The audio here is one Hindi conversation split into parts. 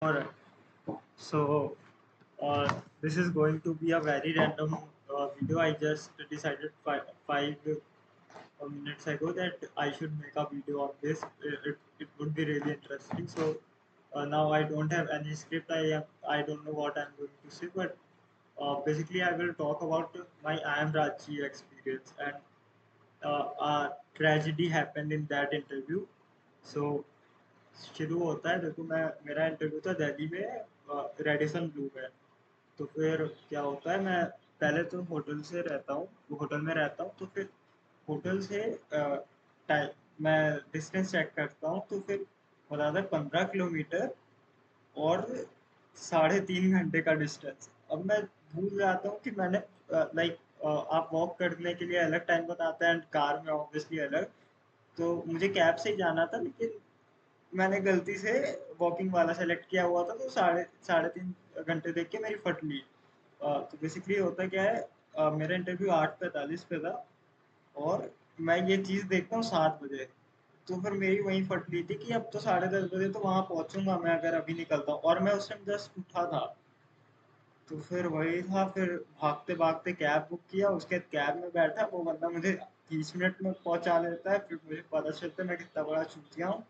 Alright, so this is going to be a very random video. I just decided five minutes ago that I should make a video on this. It would be really interesting. So now I don't have any script. I don't know what I'm going to say, but basically I will talk about my I am Raji experience and a tragedy happened in that interview. So शुरू होता है देखो मैं मेरा इंटरव्यू था दिल्ली में रेडिसन ब्लू में। तो फिर क्या होता है मैं पहले तो होटल से रहता हूँ होटल में रहता हूँ तो फिर होटल से मैं डिस्टेंस चेक करता हूँ तो फिर बताता है 15 किलोमीटर और 3.5 घंटे का डिस्टेंस। अब मैं भूल जाता हूँ कि मैंने लाइक आप वॉक करने के लिए अलग टाइम बताते हैं एंड कार में ऑब्वियसली अलग। तो मुझे कैब से ही जाना था लेकिन मैंने गलती से वॉकिंग वाला सेलेक्ट किया हुआ था तो साढ़े साढ़े 3 घंटे देख के मेरी फट ली। तो बेसिकली होता क्या है मेरा इंटरव्यू 8:45 पे था और मैं ये चीज़ देखता हूँ 7 बजे। तो फिर मेरी वहीं फट ली थी कि अब तो 10:30 बजे तो वहाँ पहुँचूंगा मैं अगर अभी निकलता हूँ और मैं उस टाइम जस्ट उठा था। तो फिर वही था फिर भागते भागते कैब बुक किया उसके बाद कैब में बैठा वो बंदा मुझे 30 मिनट में पहुंचा लेता है फिर मुझे पता चलता है मैं कितना बड़ा चूतिया हूँ।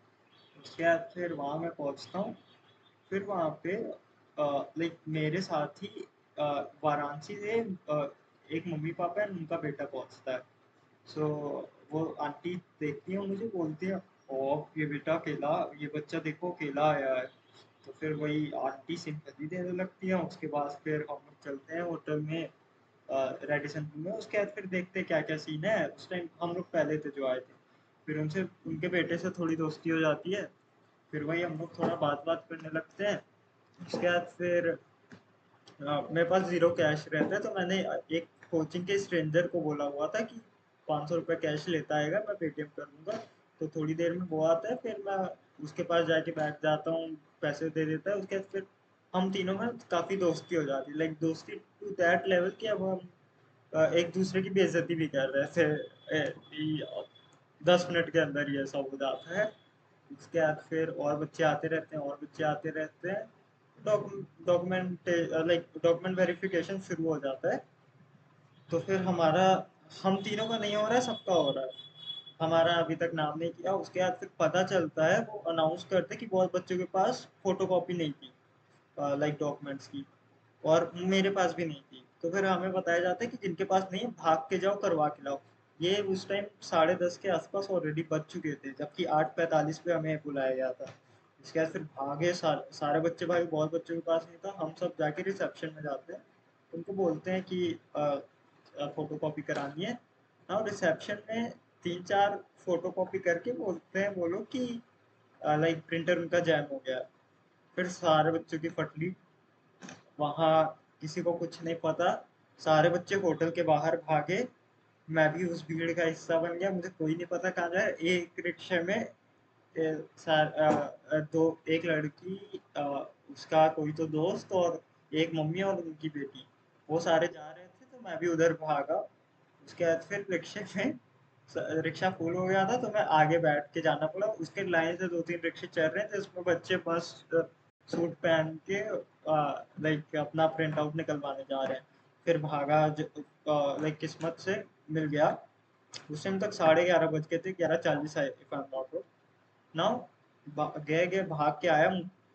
उसके बाद फिर वहाँ मैं पहुँचता हूँ। फिर वहाँ पे लाइक मेरे साथ ही वाराणसी से एक मम्मी पापा है उनका बेटा पहुँचता है। सो वो आंटी देखती है मुझे बोलती है ओ ये बेटा अकेला ये बच्चा देखो अकेला आया है। तो फिर वही आंटी सिंपैथी देने लगती है उसके बाद फिर हम लोग चलते हैं होटल में रेडिसन में। उसके बाद फिर देखते हैं क्या क्या सीन है। उस टाइम हम लोग पहले थे जो आए थे। फिर उनसे उनके बेटे से थोड़ी दोस्ती हो जाती है। फिर वही हम लोग थोड़ा बात बात करने लगते हैं। उसके बाद फिर मेरे पास ज़ीरो कैश रहता है तो मैंने एक कोचिंग के स्ट्रेंजर को बोला हुआ था कि 500 रुपये कैश लेता आएगा मैं पेटीएम कर दूंगा। तो थोड़ी देर में वो आता है फिर मैं उसके पास जाके बैठ जाता हूँ पैसे दे देता है। उसके बाद फिर हम तीनों में काफ़ी दोस्ती हो जाती है लाइक दोस्ती टू दैट लेवल कि अब हम एक दूसरे की बेइज्जती भी कर रहे थे। 10 मिनट के अंदर ये सब हो जाता है। उसके बाद फिर और बच्चे आते रहते हैं और बच्चे आते रहते हैं। डॉक्यूमेंट लाइक डॉक्यूमेंट वेरिफिकेशन शुरू हो जाता है। तो फिर हमारा हम तीनों का नहीं हो रहा है सबका हो रहा है। हमारा अभी तक नाम नहीं किया। उसके बाद फिर पता चलता है वो अनाउंस करते कि बहुत बच्चों के पास फोटोकॉपी नहीं थी लाइक डॉक्यूमेंट्स की और मेरे पास भी नहीं थी। तो फिर हमें बताया जाता है कि जिनके पास नहीं है भाग के जाओ करवा के लाओ। ये उस टाइम 10:30 के आसपास ऑलरेडी बज चुके थे जबकि 8:45 पे हमें बुलाया गया था। इसके बाद फिर भागे सारे बच्चे भाई बहुत बच्चों के पास नहीं था। हम सब जाके रिसेप्शन में जाते हैं उनको बोलते हैं कि फोटो कॉपी करानी है ना। रिसेप्शन में 3-4 फोटो कॉपी करके बोलते हैं वो लोग कि लाइक प्रिंटर उनका जैम हो गया। फिर सारे बच्चों की फटली वहाँ किसी को कुछ नहीं पता। सारे बच्चे होटल के बाहर भागे। मैं भी उस भीड़ का हिस्सा बन गया। मुझे कोई नहीं पता कहाँ जाए। एक रिक्शे में दो एक लड़की उसका कोई तो दोस्त और एक मम्मी और उनकी बेटी वो सारे जा रहे थे तो मैं भी उधर भागा। उसके बाद फिर रिक्शे में रिक्शा फुल हो गया था तो मैं आगे बैठ के जाना पड़ा। उसके लाइन से 2-3 रिक्शे चल रहे थे उसमें बच्चे बस सूट पहन के लाइक अपना प्रिंट आउट निकलवाने जा रहे हैं। फिर भागा लाइक किस्मत से मिल गया। उस टाइम तक 11:30 बज गए थे 11:40 आए if I am not wrong. Now गए गए भाग के आया।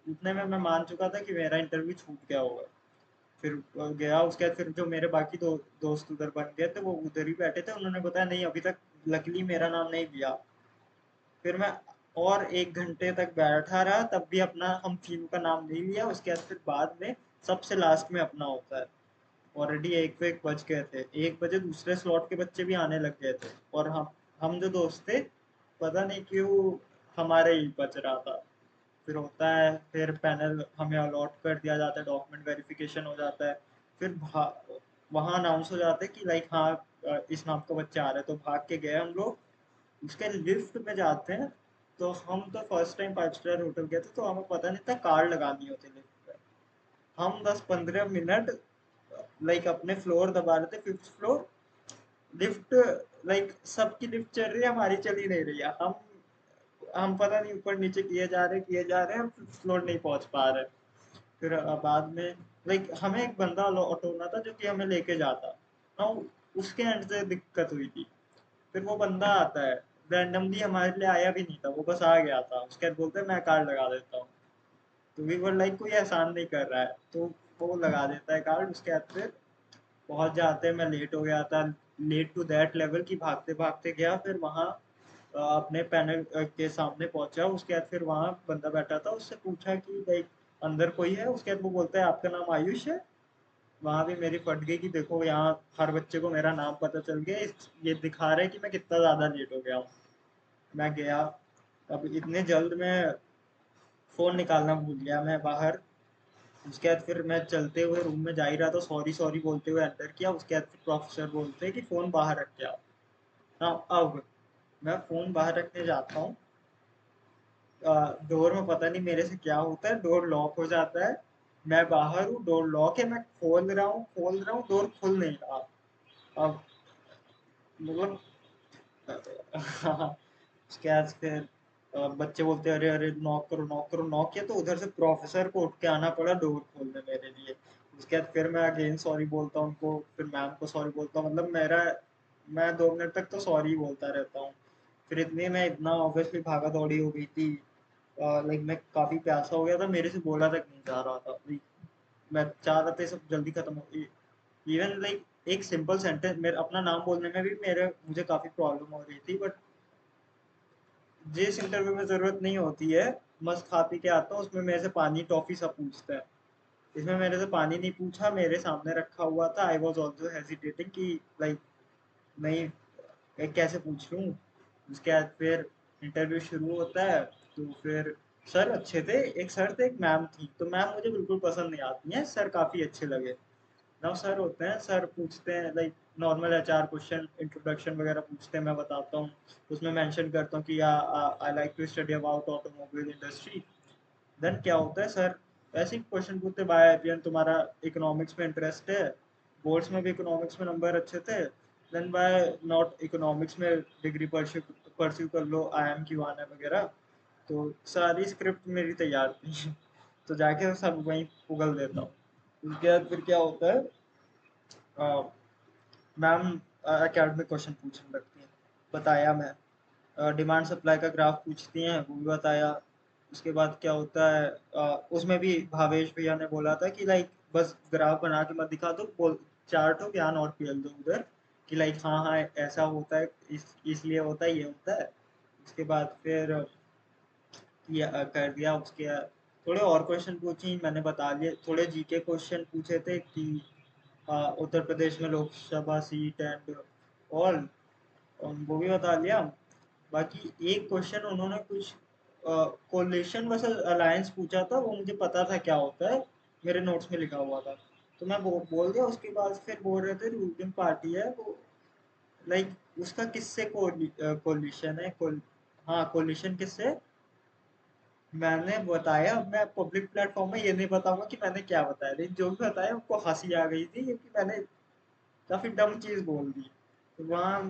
उतने में मैं मान चुका था कि मेरा इंटरव्यू छूट गया होगा। फिर गया उसके बाद फिर जो मेरे बाकी दोस्त उधर बन गए थे वो उधर ही बैठे थे। उन्होंने बताया नहीं अभी तक लकीली मेरा नाम नहीं लिया। फिर मैं और 1 घंटे तक बैठा रहा तब भी अपना हम तीनों का नाम नहीं लिया। उसके बाद फिर बाद में सबसे लास्ट में अपना होता है। ऑलरेडी 1 बज गए थे। 1 बजे दूसरे स्लॉट के बच्चे भी आने लग गए थे और हम जो दोस्त थे पता नहीं क्यों हमारे ही बच रहा था। फिर होता है फिर पैनल हमें अलॉट कर दिया जाता है डॉक्यूमेंट वेरिफिकेशन हो जाता है। फिर वहाँ अनाउंस हो जाता है कि लाइक हाँ इस नाम का बच्चा आ रहा है तो भाग के गए हम लोग। उसके लिफ्ट में जाते हैं तो हम तो फर्स्ट टाइम 5 स्टार होटल गए थे तो हमें पता नहीं था कार्ड लगानी होती लिफ्ट पे। हम 10-15 मिनट लाइक अपने फ्लोर दबा रहे थे 5th फ्लोर। लिफ्ट लाइक सबकी लिफ्ट चल रही है हमारी चल ही नहीं रही है। हम पता नहीं ऊपर नीचे किए जा रहे हैं हम 5th फ्लोर नहीं पहुंच पा रहे। फिर बाद में लाइक हमें एक बंदा ऑटो होना था जो कि हमें लेके जाता ना, उसके एंड से दिक्कत हुई थी। फिर वो बंदा आता है, रैंडमली हमारे लिए आया भी नहीं था, वो बस आ गया था, उसके बाद बोलते हैं मैं कार्ड लगा देता हूँ। तो वी वर लाइक कोई एहसान नहीं कर रहा है, तो वो लगा देता है कार्ड। उसके बाद फिर पहुंच जाते, मैं लेट हो गया था, लेट टू दैट लेवल की भागते भागते गया, फिर वहाँ अपने पैनल के सामने पहुंचा। उसके बाद फिर वहाँ बंदा बैठा था, उससे पूछा कि लाइक अंदर कोई है। उसके बाद वो बोलता है आपका नाम आयुष है। वहाँ भी मेरी फट गई कि देखो यहाँ हर बच्चे को मेरा नाम पता चल गया, ये दिखा रहा है कि मैं कितना ज़्यादा लेट हो गया हूँ। मैं गया, अब इतने जल्द मैं फ़ोन निकालना भूल गया मैं बाहर। उसके बाद फिर मैं चलते हुए रूम में जा ही रहा था, सॉरी सॉरी बोलते हुए एंटर किया। उसके बाद फिर प्रोफेसर बोलते हैं कि फ़ोन बाहर रख के आओ। हाँ, अब मैं फ़ोन बाहर रखने जाता हूँ, डोर में पता नहीं मेरे से क्या होता है, डोर लॉक हो जाता है। मैं बाहर हूँ, डोर लॉक है, मैं खोल रहा हूँ, डोर खुल नहीं रहा। अब मतलब हाँ, उसके बाद फिर बच्चे बोलते हैं अरे अरे नॉक करो नॉक करो। नॉक किया तो उधर से प्रोफेसर को उठ के आना पड़ा डोर खोलने मेरे लिए। उसके बाद फिर मैं अगेन सॉरी बोलता हूँ उनको, फिर मैम को सॉरी बोलता हूँ, मतलब मैं 2 मिनट तक तो सॉरी बोलता रहता हूँ। फिर इतने मैं इतना ऑब्वियसली भागा दौड़ी हो गई थी, लाइक मैं काफ़ी प्यासा हो गया था, मेरे से बोला तक नहीं जा रहा था। मैं चाह रहा था ये सब जल्दी खत्म हो। इवन लाइक एक सिंपल सेंटेंस मेरे अपना नाम बोलने में भी मेरे मुझे काफ़ी प्रॉब्लम हो रही थी। बट जिस इंटरव्यू में ज़रूरत नहीं होती है, मस्त खा पी के आता हूँ, उसमें मेरे से पानी टॉफ़ी सब पूछता है। इसमें मेरे से पानी नहीं पूछा, मेरे सामने रखा हुआ था। आई वॉज ऑल्सो हेजिटेटिंग कि लाइक नहीं, कैसे पूछ लूँ। उसके बाद फिर इंटरव्यू शुरू होता है। तो फिर सर अच्छे थे, एक सर थे एक मैम थी। तो मैम मुझे बिल्कुल पसंद नहीं आती हैं, सर काफ़ी अच्छे लगे। नाउ सर होते हैं, सर पूछते हैं like normal HR question, introduction वगैरह पूछते हैं, मैं बताता हूँ। उसमें मेंशन करता हूँ कि I like to study about automobile industry. Then क्या होता है, सर ऐसे ही क्वेश्चन पूछते, बाय आईपीएन तुम्हारा इकोनॉमिक्स में इंटरेस्ट है, बोर्ड्स में भी इकोनॉमिक्स में नंबर अच्छे थे, देन बाय नॉट इकोनॉमिक्स में डिग्री परस्यू कर लो, आई एम क्यू आना वगैरह। तो सारी स्क्रिप्ट मेरी तैयार थी तो जाके सब वहीं उगल देता हूँ। उसके बाद फिर क्या होता है, मैम एकेडमिक क्वेश्चन पूछने लगती हैं, बताया मैं। डिमांड सप्लाई का ग्राफ पूछती हैं, वो भी बताया। उसके बाद क्या होता है, उसमें भी भावेश भैया ने बोला था कि लाइक बस ग्राफ बना के मत दिखा दो, बोल चार्ट हो ज्ञान और पेल दो उधर कि लाइक हाँ हाँ ऐसा होता है, इसलिए होता है, ये होता है। उसके बाद फिर कर दिया। उसके थोड़े और क्वेश्चन पूछी मैंने, बता लिए। थोड़े जीके क्वेश्चन पूछे थे कि उत्तर प्रदेश में लोकसभा सीट एंड ऑल, वो भी बता लिया। बाकी एक क्वेश्चन उन्होंने कुछ कोलिशन वर्सेस अलायंस पूछा था, वो मुझे पता था क्या होता है, मेरे नोट्स में लिखा हुआ था, तो मैं वो बोल दिया। उसके बाद फिर बोल रहे थे रूलिंग पार्टी है वो, लाइक उसका किससे कोलिशन है, हाँ कोलिशन किससे। मैंने बताया, मैं पब्लिक प्लेटफॉर्म में ये नहीं बताऊंगा कि मैंने क्या बताया, लेकिन जो भी बताया उनको हंसी आ गई थी क्योंकि मैंने काफी डम चीज बोल दी। तो वहाँ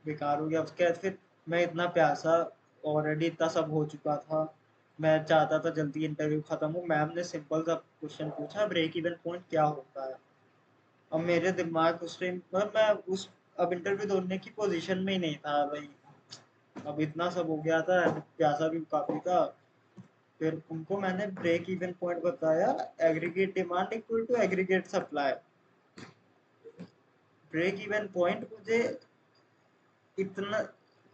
बेकार हो गया। उसके बाद फिर मैं इतना प्यासा, ऑलरेडी इतना सब हो चुका था, मैं चाहता था जल्दी इंटरव्यू खत्म हो। मैम ने सिंपल सा क्वेश्चन पूछा, ब्रेक इवन पॉइंट क्या होता है। अब मेरे दिमाग उस टाइम पर मैं उस अब इंटरव्यू देने की पोजीशन में ही नहीं था भाई। अब इतना सब हो गया था, प्यासा भी काफी था। फिर उनको मैंने ब्रेक इवन पॉइंट बताया, aggregate demand equal to aggregate supply. Break even point मुझे इतना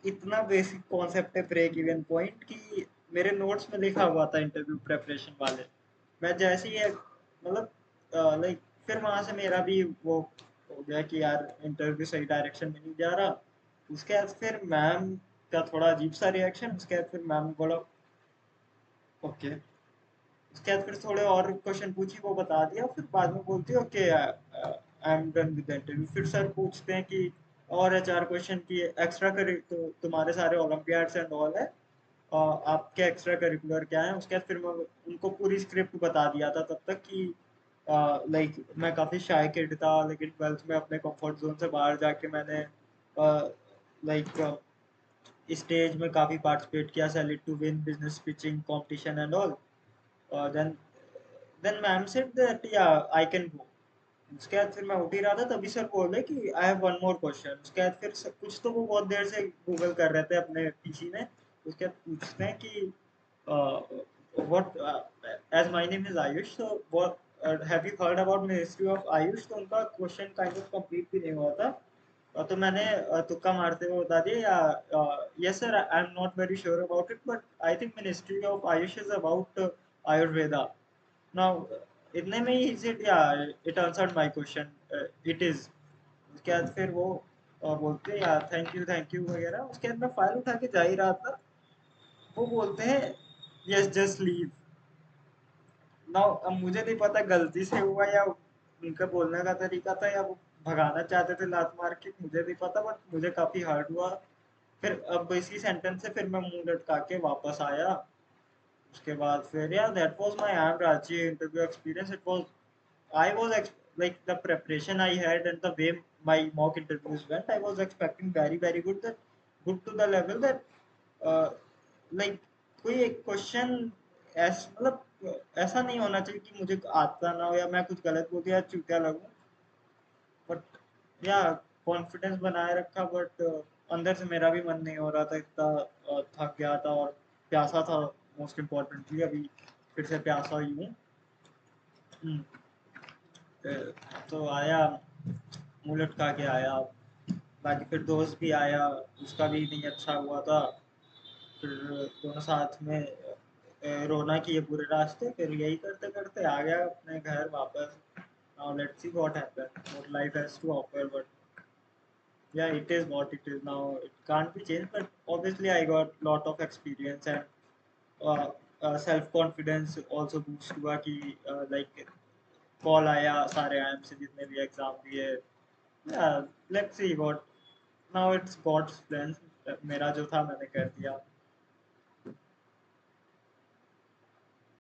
इतना बेसिक कॉन्सेप्ट है ब्रेक इवन पॉइंट कि मेरे नोट्स में लिखा हुआ था इंटरव्यू प्रेपरेशन वाले। मैं जैसे ही मतलब लाइक फिर वहां से मेरा भी वो हो गया कि यार इंटरव्यू सही डायरेक्शन में नहीं जा रहा। उसके बाद फिर मैम का थोड़ा अजीब सा रिएक्शन। उसके बाद फिर मैम बोला ओके। उसके बाद फिर थोड़े और क्वेश्चन पूछी, वो बता दिया। फिर बाद में बोलती है okay I am done with the interview. फिर सर पूछते हैं कि और एचआर क्वेश्चन की एक्स्ट्रा करि तो तुम्हारे सारे ओलंपियाड्स एंड ऑल है, आपके एक्स्ट्रा करिकुलर क्या है। उसके बाद फिर मैं उनको पूरी स्क्रिप्ट बता दिया था तब तक कि लाइक मैं काफ़ी शाय किड था, लेकिन ट्वेल्थ में अपने कंफर्ट जोन से बाहर जाके मैंने लाइक स्टेज में काफ़ी पार्टिसिपेट किया, select to win business pitching competition and all. Then then ma'am said that yeah I can go. उसके बाद फिर मैं उठ ही रहा था, तभी सर बोले कि I have one more question. उसके बाद फिर कुछ तो वो बहुत देर से गूगल कर रहे थे अपने पीसी में। उसके बाद पूछते हैं कि what, as my name is Ayush, so what have you heard about ministry of Ayush. तो उनका क्वेश्चन काइंड ऑफ कंप्लीट भी नहीं हुआ था। तो मैंने तुक्का मारते हुए बता दिया, या yes sir I am not very sure about it, but I think ministry of Ayush is about Ayurveda. Now इतने में ही said yeah it answered my question, it is। उसके बाद फिर वो बोलते हैं यार थैंक यू वगैरह। उसके बाद मैं फाइल उठा के जा ही रहा था, वो बोलते हैं यस जस्ट लीव। नाउ अब मुझे नहीं पता गलती से हुआ या उनका बोलने का तरीका था, या वो भगाना चाहते थे लात मार के, मुझे नहीं पता, बट मुझे काफी हर्ट हुआ। फिर अब इसी सेंटेंस से फिर मैं मुंह लटका के वापस आया। उसके बाद फिर yeah, that was my IIM Ranchi interview experience. It was, I was like the preparation I had and the way my mock interviews went, I was expecting very good, that good to the level that uh, like कोई एक क्वेश्चन मतलब ऐसा नहीं होना चाहिए कि मुझे आता ना हो या मैं कुछ गलत बोल दिया चूतिया लगूं। बट या कॉन्फिडेंस बनाए रखा, बट अंदर से मेरा भी मन नहीं हो रहा था इतना, थक गया था और प्यासा था। मोस्ट इम्पोर्टेंटली अभी फिर से प्यासा ही हूँ। हम्म, तो आया, मुंह लटका के आया। बाकी फिर दोस्त भी आया, उसका भी नहीं अच्छा हुआ था। फिर दोनों साथ में रोना किए पूरे रास्ते। फिर यही करते करते आ गया अपने घर वापस। Now let's see what happens, what life has to offer, but yeah, it is what it is now. It can't be changed, but obviously I got lot of experience and self confidence also boost हुआ कि like कॉल आया सारे आईएम से जितने भी एग्जाम दिए। Let's see what, now it's God's plan. मेरा जो था मैंने कर दिया।